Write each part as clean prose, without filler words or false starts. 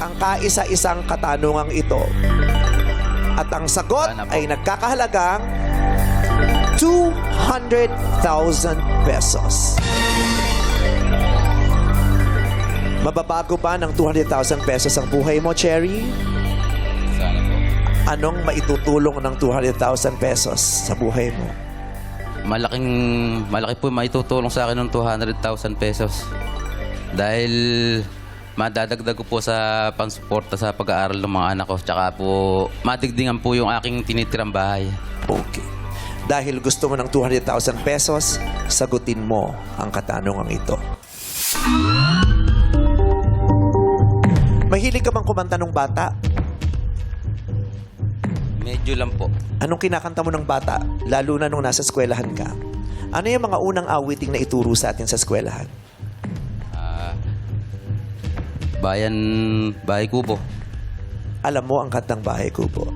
ang kaisa-isang katanungang ito. At ang sagot ay nagkakahalagang 200,000 pesos. Mababago ba ng 200,000 pesos ang buhay mo, Cherry? Sana po. Anong maitutulong ng 200,000 pesos sa buhay mo? Malaki po maitutulong sa akin ng 200,000 pesos. Dahil madadagdag ko po sa pangsuporta sa pag-aaral ng mga anak ko. Tsaka po madigdingan po yung aking tinitirang bahay. Okay. Dahil gusto mo ng 200,000 pesos, sagutin mo ang katanungang ito. Mahilig ka bang kumanta ng bata? Medyo lang po. Anong kinakanta mo ng bata, lalo na nung nasa eskwelahan ka? Ano yung mga unang awiting na ituro sa atin sa eskwelahan? Bahay Kubo. Alam mo ang kantang Bahay Kubo.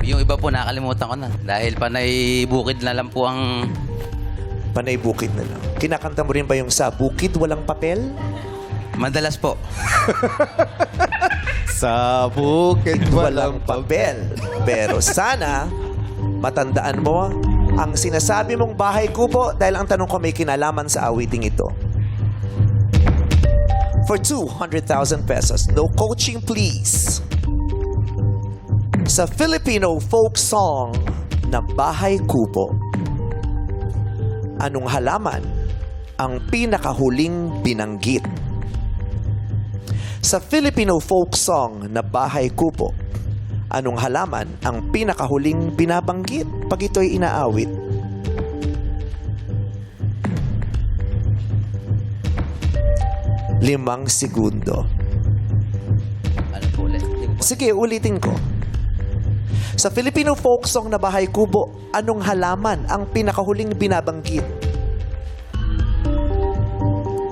Yung iba po nakalimutan ko na. Dahil panay bukid na lang po ang... Panay bukid na lang. Kinakanta mo rin ba yung Sa Bukid Walang Papel? Madalas po. Sa bukid Walang papel. Pero sana, matandaan mo, ang sinasabi mong Bahay Kubo dahil ang tanong ko may kinalaman sa awiting ito. For 200,000 pesos, no coaching please. Sa Filipino folk song na Bahay Kubo, anong halaman ang pinakahuling binanggit? Sa Filipino folk song na Bahay Kubo, anong halaman ang pinakahuling binabanggit pag ito'y inaawit? Limang segundo. Ano po ulit? Sige, ulitin ko. Sa Filipino folk song na Bahay Kubo, anong halaman ang pinakahuling binabanggit?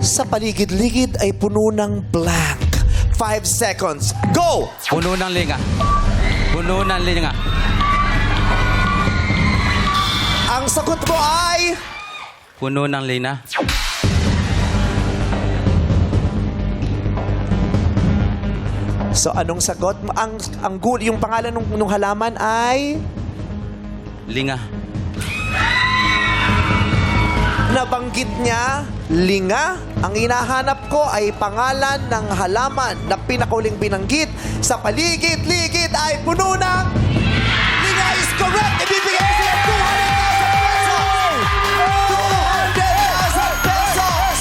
Sa paligid-ligid ay puno ng blank. 5 seconds. Go! Puno ng linga. Puno ng linga. Ang sagot mo ay... Puno ng lina. So, anong sagot mo? Yung pangalan nung halaman ay... Linga. Nabanggit niya, linga. Ang hinahanap ko ay pangalan ng halaman na pinakahuling binanggit sa paligid-ligid ay puno ng linga is correct. Ibibigay ko sila 200,000 pesos! 200,000 pesos!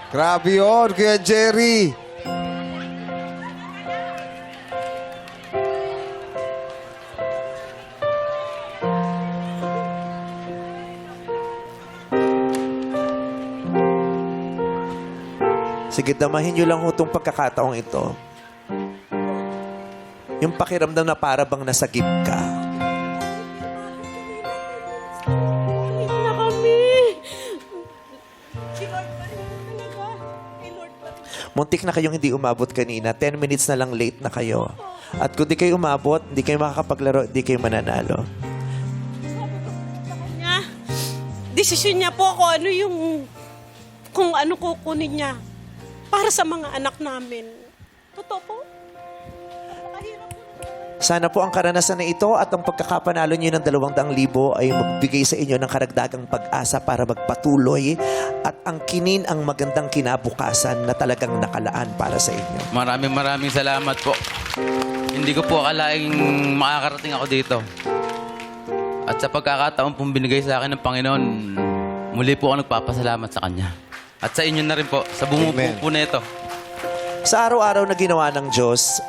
Grabe yun, Kuya Jerry. Sige, damahin niyo lang ho itong pagkakataong ito. Yung pakiramdam na para bang nasagip ka. Na kami. Si Lord pa rin talaga. Kay Lord pa rin. Muntik na kayong hindi umabot kanina. 10 minutes na lang late na kayo. At kung di kayo umabot, di kayo makakapaglaro, di kayo mananalo. Niya, desisyon niya po kung ano kukunin niya para sa mga anak namin. Totoo po. Napakahirap po. Sana po ang karanasan na ito at ang pagkakapanalo niyo ng 200,000 ay magbigay sa inyo ng karagdagang pag-asa para magpatuloy at angkinin ang magandang kinabukasan na talagang nakalaan para sa inyo. Maraming salamat po. Hindi ko po akalaing makakarating ako dito. At sa pagkakataon pong binigay sa akin ng Panginoon, muli po ako nagpapasalamat sa Kanya. At sa inyo na rin po, sa bumubuo po na ito. Sa araw-araw na ginawa ng Diyos,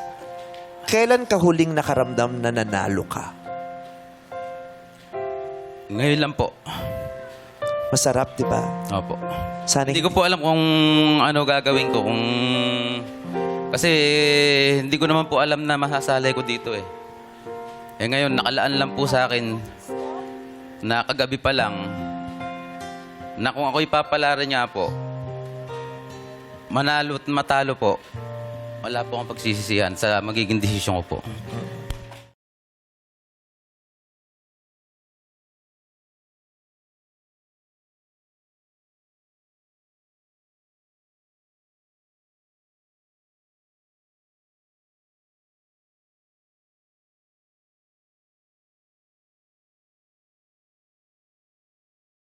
kailan ka huling nakaramdam na nanalo ka? Ngayon lang po. Masarap, di ba? Opo. Sana Hindi ko po alam kung ano gagawin ko. Kasi hindi ko naman po alam na masasalay ko dito eh. Ngayon, nakalaan lang po sa akin na kagabi pa lang na kung ako ipapalari niya po, manalo at matalo po, wala po akong pagsisisihan sa magiging desisyon ko po.